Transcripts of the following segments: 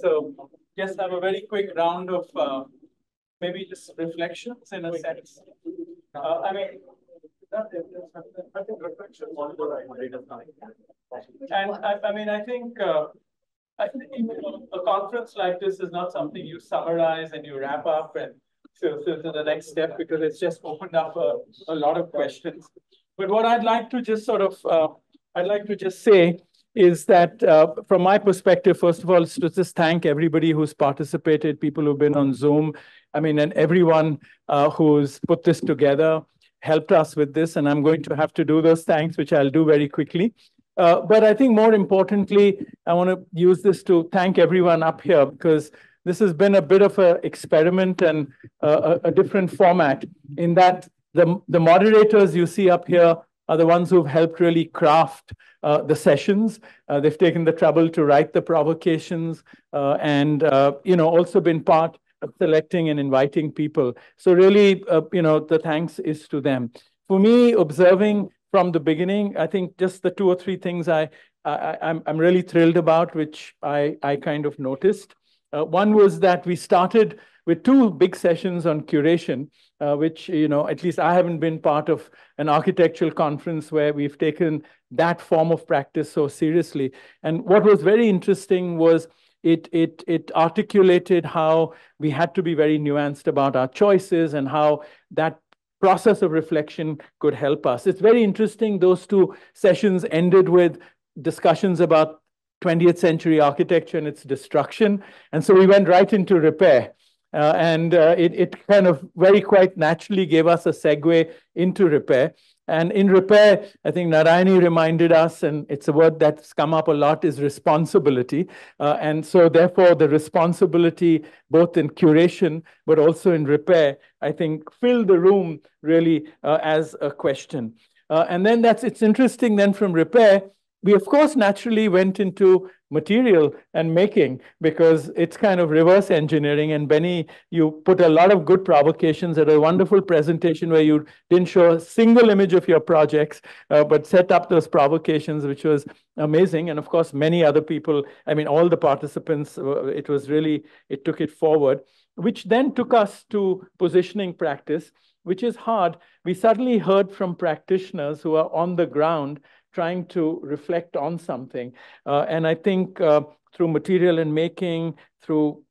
So just have a very quick round of maybe just reflections in a sense. I mean, I think reflections on the right. And I mean, I think a conference like this is not something you summarize and you wrap up and so to the next step, because it's just opened up a lot of questions. But what I'd like to just sort of, I'd like to just say is that from my perspective, first of all, is to just thank everybody who's participated, people who've been on Zoom, I mean, and everyone who's put this together, helped us with this. And I'm going to have to do those thanks, which I'll do very quickly. But I think more importantly, I want to use this to thank everyone up here, because this has been a bit of an experiment and a different format in that the moderators you see up here are the ones who've helped really craft the sessions. They've taken the trouble to write the provocations and also been part of selecting and inviting people. So really, the thanks is to them. For me, observing from the beginning, I think just the 2 or 3 things I'm really thrilled about, which I kind of noticed. One was that we started with 2 big sessions on curation, which, at least I haven't been part of an architectural conference where we've taken that form of practice so seriously. And what was very interesting was it articulated how we had to be very nuanced about our choices and how that process of reflection could help us. It's very interesting. Those 2 sessions ended with discussions about 20th century architecture and its destruction. And so we went right into repair. It kind of very quite naturally gave us a segue into repair. And in repair, I think Narayani reminded us, and it's a word that's come up a lot, is responsibility. And so therefore, the responsibility, both in curation, but also in repair, I think filled the room really as a question. And then it's interesting then from repair, we, of course, naturally went into material and making, because it's kind of reverse engineering. And Benny, you put a lot of good provocations at a wonderful presentation where you didn't show a single image of your projects, but set up those provocations, which was amazing. And of course, many other people, I mean, all the participants, it took it forward, which then took us to positioning practice, which is hard. We suddenly heard from practitioners who are on the ground trying to reflect on something. And I think through material and making, through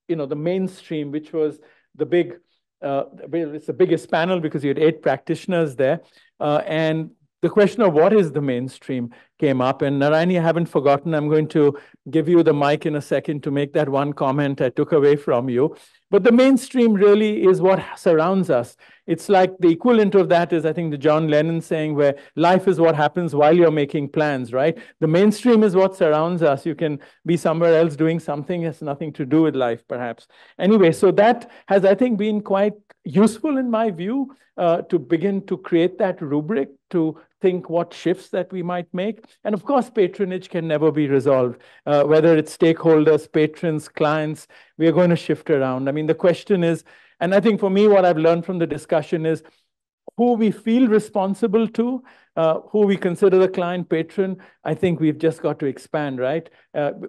the mainstream, which was it's the biggest panel because you had 8 practitioners there. And the question of what is the mainstream came up. And Narayani, I haven't forgotten. I'm going to give you the mic in a second to make that one comment I took away from you. But the mainstream really is what surrounds us. It's like the equivalent of that is, I think, the John Lennon saying, where life is what happens while you're making plans, right? The mainstream is what surrounds us. You can be somewhere else doing something that has nothing to do with life, perhaps. Anyway, so that has, I think, been quite useful in my view to begin to create that rubric, to think what shifts that we might make. And of course, patronage can never be resolved, whether it's stakeholders, patrons, clients, we are going to shift around. I mean, the question is, and I think for me, what I've learned from the discussion is who we feel responsible to, who we consider the client patron. I think we've just got to expand, right?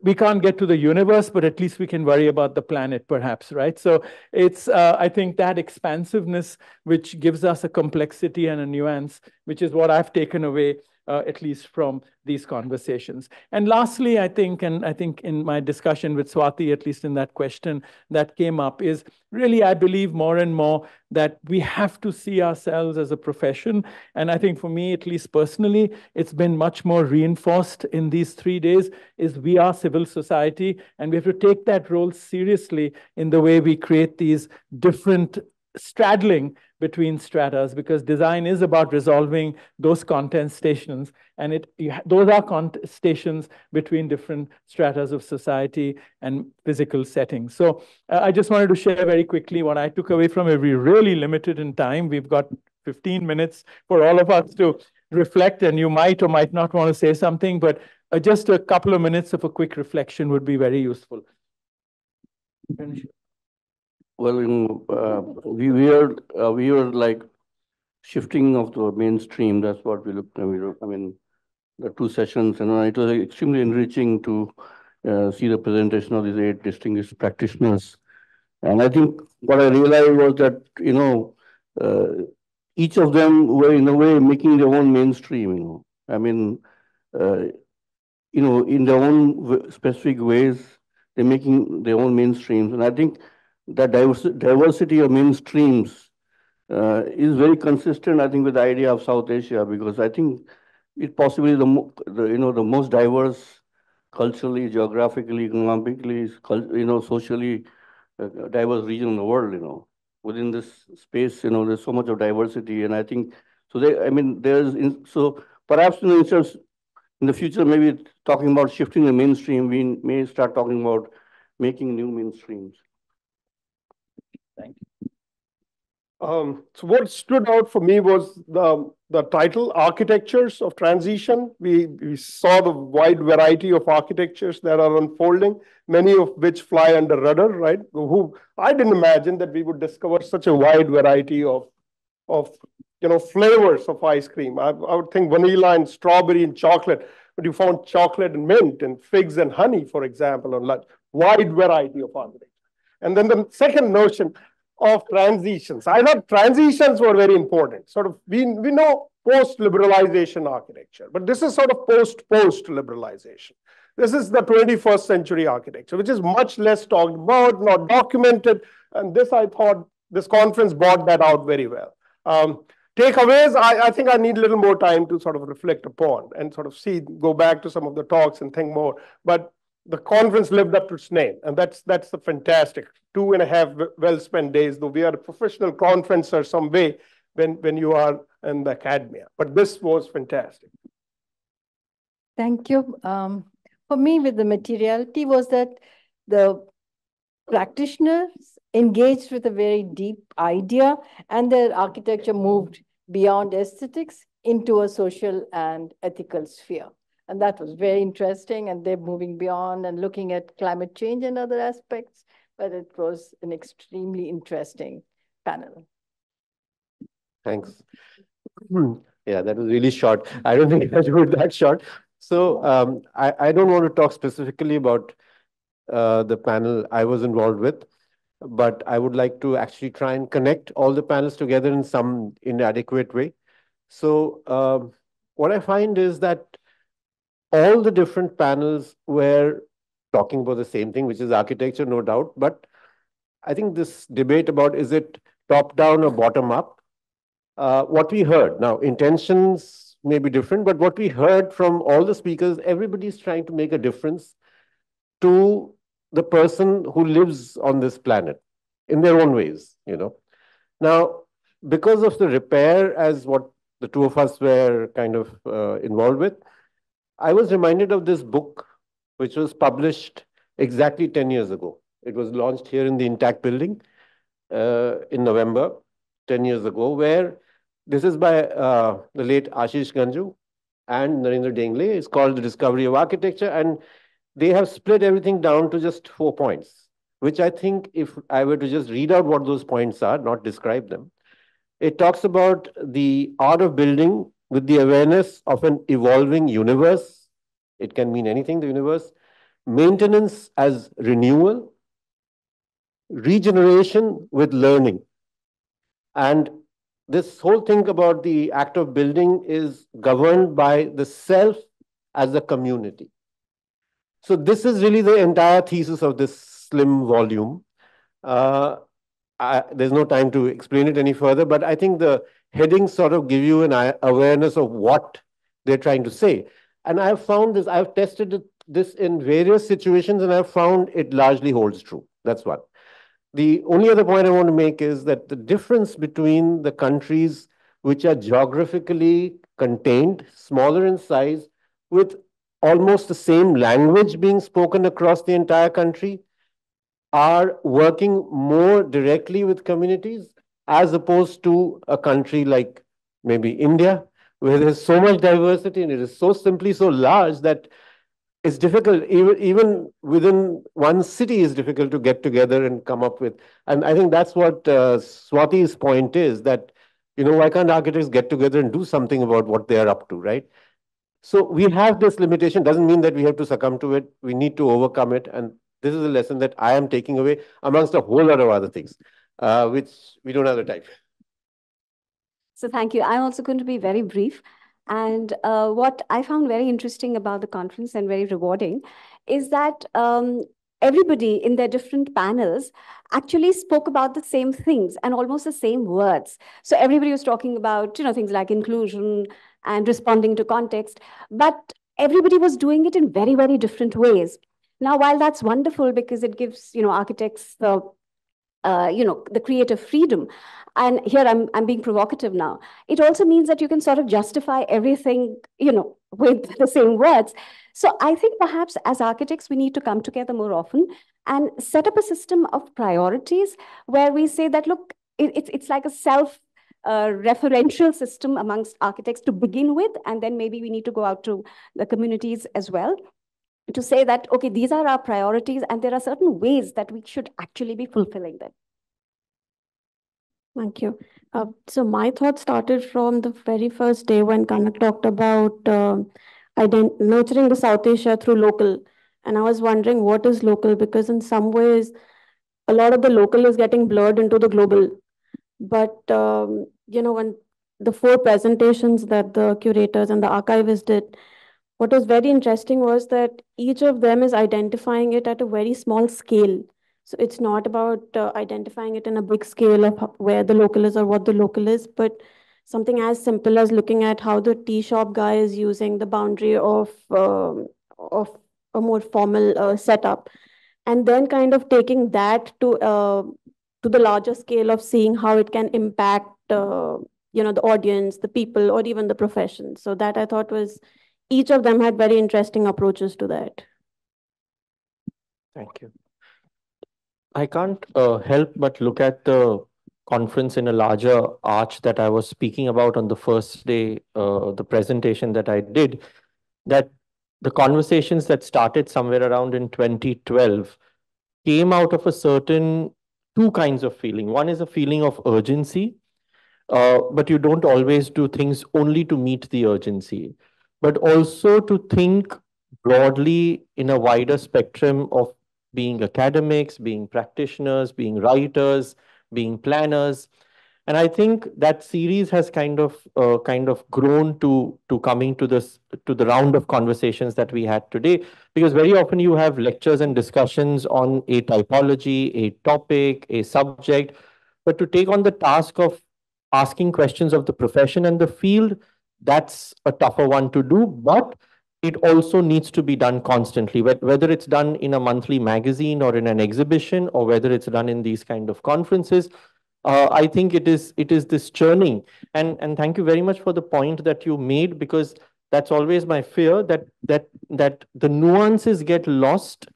We can't get to the universe, but at least we can worry about the planet, perhaps, right? So it's, I think, that expansiveness, which gives us a complexity and a nuance, which is what I've taken away, at least from these conversations. And lastly, I think in my discussion with Swati, at least in that question that came up, is really, I believe more and more that we have to see ourselves as a profession. And I think for me, at least personally, it's been much more reinforced in these 3 days, is we are civil society, and we have to take that role seriously in the way we create these different straddling between stratas, because design is about resolving those contestations, and those are contestations between different stratas of society and physical settings. So I just wanted to share very quickly what I took away from it. We're really limited in time. We've got 15 minutes for all of us to reflect, and you might or might not want to say something, but just a couple of minutes of a quick reflection would be very useful. Well, we were like shifting of the mainstream. That's what we looked at. I mean, the 2 sessions, and it was extremely enriching to see the presentation of these 8 distinguished practitioners. And I think what I realized was that, uh, each of them were in a way making their own mainstream. I mean, uh, in their own specific ways, they're making their own mainstreams. And I think that diversity of mainstreams is very consistent, I think, with the idea of South Asia, because I think it possibly the most diverse culturally, geographically, economically, socially diverse region in the world. Within this space, there's so much of diversity, and I think so. I mean, so perhaps in the future, maybe talking about shifting the mainstream, we may start talking about making new mainstreams. Thank you. So what stood out for me was the title, Architectures of Transition. We saw the wide variety of architectures that are unfolding, many of which fly under radar, right? I didn't imagine that we would discover such a wide variety of flavors of ice cream. I would think vanilla and strawberry and chocolate, but you found chocolate and mint and figs and honey, for example, on lunch. Wide variety of architecture. And then the second notion of transitions. I thought transitions were very important. Sort of, we know post-liberalization architecture, but this is sort of post-liberalization. This is the 21st century architecture, which is much less talked about, not documented. And this, I thought, this conference brought that out very well. Takeaways, I think I need a little more time to sort of reflect upon and sort of go back to some of the talks and think more. But the conference lived up to its name, and that's the fantastic 2.5 well-spent days, though we are a professional conference or some way when you are in the academia. But this was fantastic. Thank you. For me, with the materiality was that the practitioners engaged with a very deep idea, and their architecture moved beyond aesthetics into a social and ethical sphere. And that was very interesting, and they're moving beyond and looking at climate change and other aspects, but it was an extremely interesting panel. Thanks. Yeah, that was really short. I don't think I do it that short. So I don't want to talk specifically about the panel I was involved with, but I would like to actually try and connect all the panels together in some inadequate way. So what I find is that all the different panels were talking about the same thing, which is architecture, no doubt. But I think this debate about is it top down or bottom up, what we heard, now intentions may be different, but what we heard from all the speakers, everybody's trying to make a difference to the person who lives on this planet in their own ways. Now, because of the repair, as what the two of us were kind of involved with, I was reminded of this book, which was published exactly 10 years ago. It was launched here in the Intact building in November, 10 years ago, where this is by the late Ashish Ganju and Narendra Dengle. It's called The Discovery of Architecture, and they have split everything down to just 4 points, which I think if I were to just read out what those points are, not describe them, it talks about the art of building with the awareness of an evolving universe. It can mean anything, the universe. Maintenance as renewal. Regeneration with learning. And this whole thing about the act of building is governed by the self as a community. So this is really the entire thesis of this slim volume. There's no time to explain it any further, but I think the headings sort of give you an awareness of what they're trying to say. And I've found this, I've tested this in various situations, and I've found it largely holds true. That's one. The only other point I want to make is that the difference between the countries which are geographically contained, smaller in size, with almost the same language being spoken across the entire country, are working more directly with communities as opposed to a country like maybe India, where there's so much diversity and it is so simply so large that it's difficult, even within one city is difficult to get together and come up with. And I think that's what Swati's point is, that, why can't architects get together and do something about what they are up to, right? So we have this limitation, doesn't mean that we have to succumb to it. We need to overcome it. And this is a lesson that I am taking away amongst a whole lot of other things, which we don't have the time. So thank you. I'm also going to be very brief. And what I found very interesting about the conference and very rewarding is that everybody in their different panels actually spoke about the same things and almost the same words. So everybody was talking about, things like inclusion and responding to context, but everybody was doing it in very, very different ways. Now, while that's wonderful because it gives, architects the creative freedom. And here I'm being provocative now. It also means that you can sort of justify everything, with the same words. So I think perhaps as architects, we need to come together more often and set up a system of priorities where we say that, look, it's like a referential system amongst architects to begin with, and then maybe we need to go out to the communities as well to say that, okay, these are our priorities and there are certain ways that we should actually be fulfilling them. Thank you. So my thought started from the very first day when Kanak talked about nurturing the South Asia through local. And I was wondering what is local, because in some ways, a lot of the local is getting blurred into the global. But, when the 4 presentations that the curators and the archivists did, what was very interesting was that each of them is identifying it at a very small scale. So it's not about identifying it in a big scale of where the local is or what the local is, but something as simple as looking at how the tea shop guy is using the boundary of a more formal setup, and then kind of taking that to the larger scale of seeing how it can impact the audience, the people, or even the profession. So that I thought was, each of them had very interesting approaches to that. Thank you. I can't help but look at the conference in a larger arch that I was speaking about on the first day, the presentation that I did, that the conversations that started somewhere around in 2012 came out of a certain 2 kinds of feeling. One is a feeling of urgency, but you don't always do things only to meet the urgency, but also to think broadly in a wider spectrum of being academics, being practitioners, being writers, being planners. And I think that series has kind of grown to coming to the round of conversations that we had today, because very often you have lectures and discussions on a typology, a topic, a subject, but to take on the task of asking questions of the profession and the field, that's a tougher one to do, but it also needs to be done constantly, whether it's done in a monthly magazine or in an exhibition, or whether it's done in these kind of conferences. I think it is this churning. And thank you very much for the point that you made, because that's always my fear, that the nuances get lost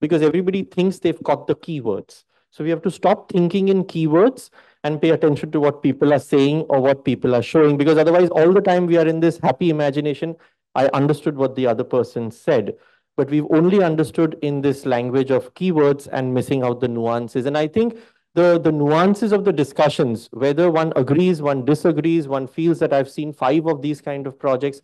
because everybody thinks they've got the keywords. So we have to stop thinking in keywords and pay attention to what people are saying or what people are showing, because otherwise all the time we are in this happy imagination. I understood what the other person said, but we've only understood in this language of keywords and missing out the nuances. And I think the nuances of the discussions, whether one agrees, one disagrees, one feels that I've seen 5 of these kind of projects,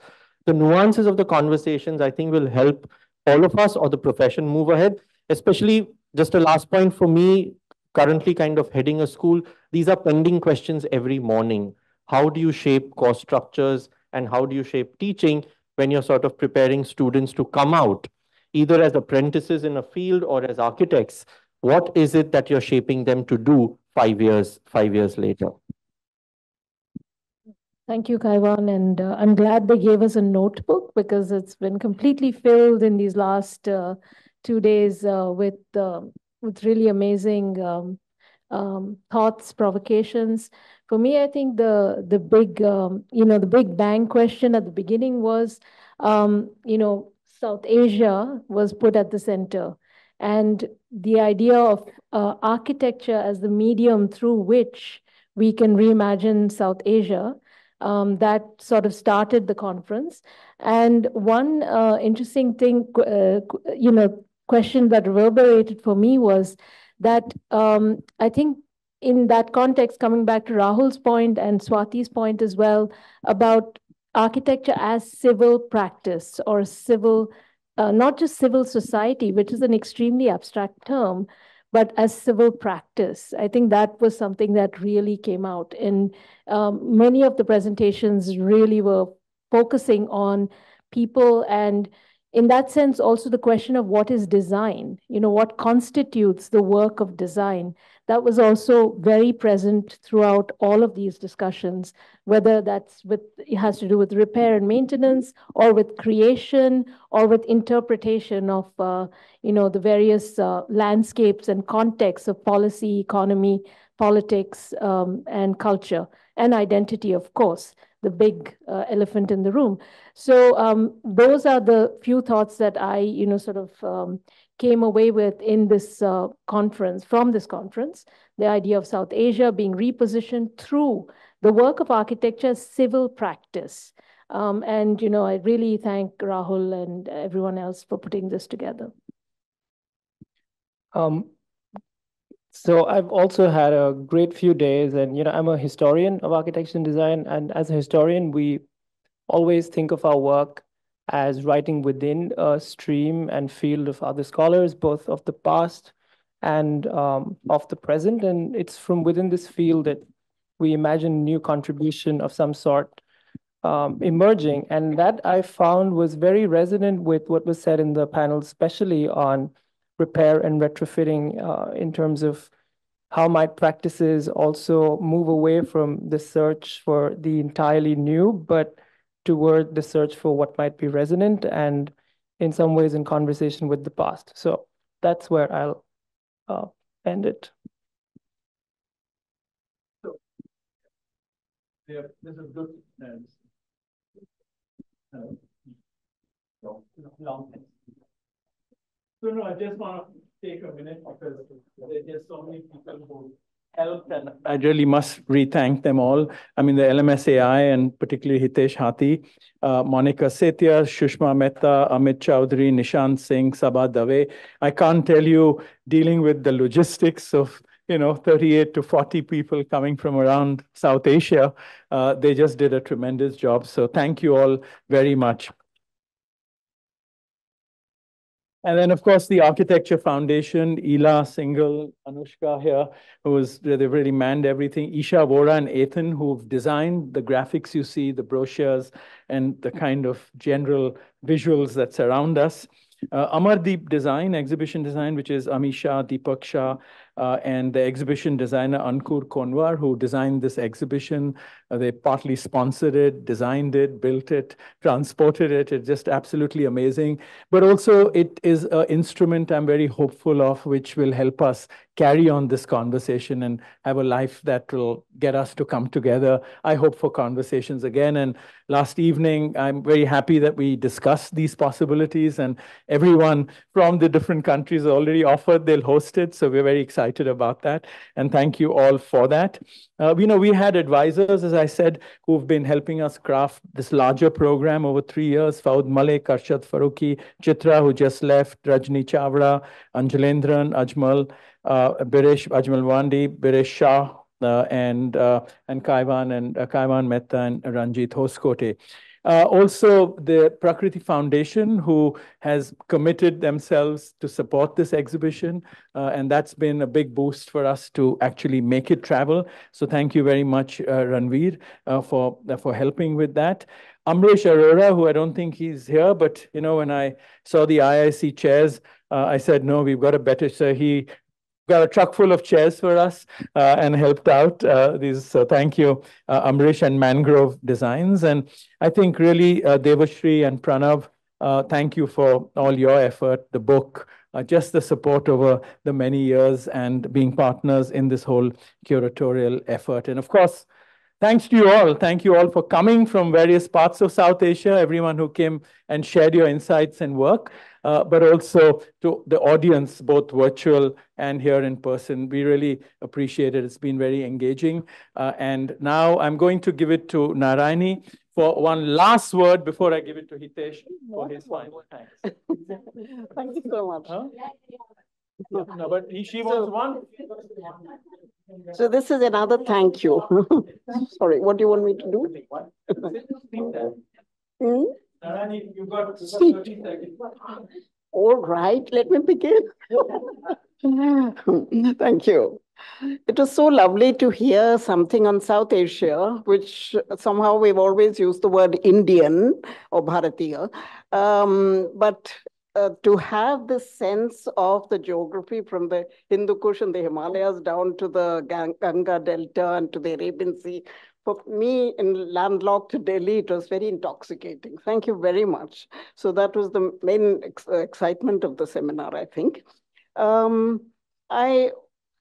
the nuances of the conversations, I think, will help all of us or the profession move ahead. Especially, just a last point for me, currently kind of heading a school, these are pending questions every morning. How do you shape course structures and how do you shape teaching when you're sort of preparing students to come out, either as apprentices in a field or as architects? What is it that you're shaping them to do 5 years later? Thank you, Kaiwan. And I'm glad they gave us a notebook, because it's been completely filled in these last 2 days with really amazing thoughts, provocations. For me, I think the big bang question at the beginning was, South Asia was put at the center, and the idea of architecture as the medium through which we can reimagine South Asia. That sort of started the conference. And one interesting thing, question that reverberated for me was that I think in that context, coming back to Rahul's point and Swati's point as well, about architecture as civil practice or civil, not just civil society, which is an extremely abstract term, but as civil practice. I think that was something that really came out. And many of the presentations really were focusing on people, and in that sense, also the question of what is design, what constitutes the work of design. That was also very present throughout all of these discussions, whether it has to do with repair and maintenance, or with creation, or with interpretation of, the various landscapes and contexts of policy, economy, politics, and culture, and identity, of course, the big elephant in the room. So those are the few thoughts that I, sort of came away with in this conference, from this conference, the idea of South Asia being repositioned through the work of architecture as civil practice. And, I really thank Rahul and everyone else for putting this together. So I've also had a great few days, and I'm a historian of architecture and design, and as a historian, we always think of our work as writing within a stream and field of other scholars, both of the past and of the present, and it's from within this field that we imagine new contribution of some sort emerging, and that I found was very resonant with what was said in the panel, especially on repair and retrofitting, in terms of how might practices also move away from the search for the entirely new, but toward the search for what might be resonant and in some ways in conversation with the past. So that's where I'll end it. So, yeah, this is good. Long thing. So no, I just want to take a minute because there's just so many people who helped, and I really must re-thank them all. I mean, the LMSAI and particularly Hitesh Hathi, Monica Setia, Shushma Mehta, Amit Chowdhury, Nishant Singh, Sabha Dave. I can't tell you, dealing with the logistics of 38 to 40 people coming from around South Asia, they just did a tremendous job. So thank you all very much. And then, of course, the Architecture Foundation, Ela, Single, Anushka here, they've really manned everything. Isha, Vora, and Ethan, who've designed the graphics you see, the brochures, and the kind of general visuals that surround us. Amardeep Design, exhibition design, which is Amisha, Deepak Shah, and the exhibition designer Ankur Konwar, who designed this exhibition. They partly sponsored it, designed it, built it, transported it. It's just absolutely amazing. But also it is an instrument I'm very hopeful of, which will help us carry on this conversation and have a life that will get us to come together. I hope for conversations again. And last evening, I'm very happy that we discussed these possibilities, and everyone from the different countries already offered they'll host it. So we're very excited about that. And thank you all for that. We had advisors, as I said, who've been helping us craft this larger program over 3 years. Faud Malik, Arshad Faruqi, Chitra, who just left, Rajni Chavra, Anjalendran, Ajmal, Biresh Ajmalwandi, Biresh Shah, and Kaivan Mehta and Ranjit Hoskote. Also, the Prakriti Foundation, who has committed themselves to support this exhibition, and that's been a big boost for us to actually make it travel. So thank you very much, Ranveer, for helping with that. Amresh Arora, who I don't think he's here, but when I saw the IIC chairs, I said, no, we've got a better, so he got a truck full of chairs for us and helped out these. So thank you, Amrish and Mangrove Designs. And I think really Devashri and Pranav, thank you for all your effort, the book, just the support over the many years and being partners in this whole curatorial effort. And of course, thanks to you all. Thank you all for coming from various parts of South Asia, everyone who came and shared your insights and work, but also to the audience, both virtual and here in person. We really appreciate it. It's been very engaging. And now I'm going to give it to Narayani for one last word before I give it to Hitesh for his final thanks. Thank you so much. Huh? No, but she wants one. So this is another thank you. Sorry, what do you want me to do? Narani, you've got 30 seconds. All right, let me begin. Thank you. It was so lovely to hear something on South Asia, which somehow we've always used the word Indian or Bharatiya. But to have this sense of the geography from the Hindu Kush and the Himalayas down to the Ganga Delta and to the Arabian Sea, for me in landlocked Delhi, it was very intoxicating. Thank you very much. So that was the main excitement of the seminar, I think. I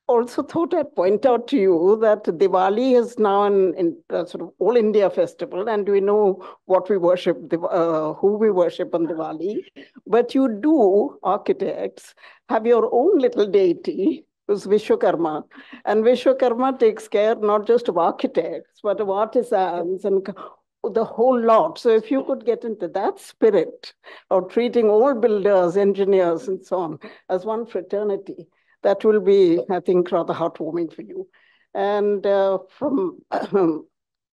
also thought I'd point out to you that Diwali is now an sort of all India festival, and we know what we worship, who we worship on Diwali. But you do, architects, have your own little deity, who's Vishwakarma. And Vishwakarma takes care not just of architects, but of artisans and the whole lot. So if you could get into that spirit of treating all builders, engineers, and so on as one fraternity, that will be, I think, rather heartwarming for you. And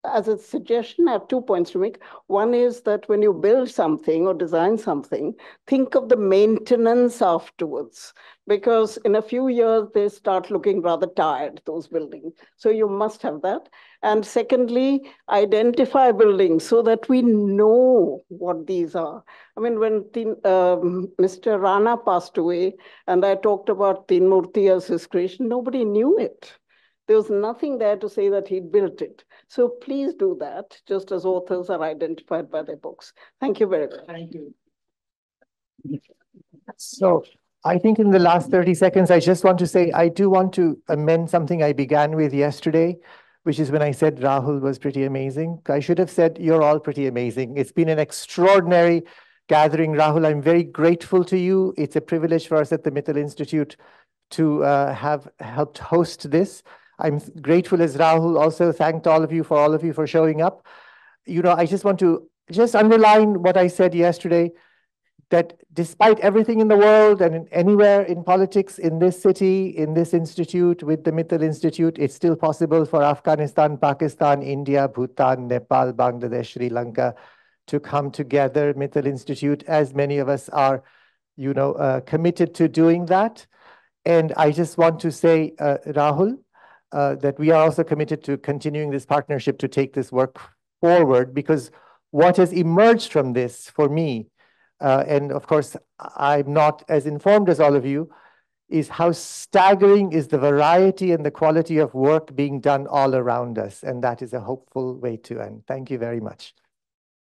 as a suggestion, I have 2 points to make. One is that when you build something or design something, think of the maintenance afterwards, because in a few years, they start looking rather tired, those buildings. So you must have that. And secondly, identify buildings so that we know what these are. I mean, when Mr. Rana passed away, and I talked about Teen Murti as his creation, nobody knew it. There was nothing there to say that he built it. So please do that, just as authors are identified by their books. Thank you very much. Thank you. So I think in the last 30 seconds, I just want to say, I do want to amend something I began with yesterday, which is when I said Rahul was pretty amazing. I should have said, you're all pretty amazing. It's been an extraordinary gathering, Rahul. I'm very grateful to you. It's a privilege for us at the Mittal Institute to have helped host this. I'm grateful as Rahul also thanked all of you for showing up. You know, I just want to just underline what I said yesterday, that despite everything in the world and anywhere in politics, in this city, in this institute, with the Mittal Institute, it's still possible for Afghanistan, Pakistan, India, Bhutan, Nepal, Bangladesh, Sri Lanka to come together. Mittal Institute, as many of us are, you know, committed to doing that. And I just want to say, Rahul, that we are also committed to continuing this partnership to take this work forward, because what has emerged from this for me, and of course, I'm not as informed as all of you, is how staggering is the variety and the quality of work being done all around us. And that is a hopeful way to end. Thank you very much.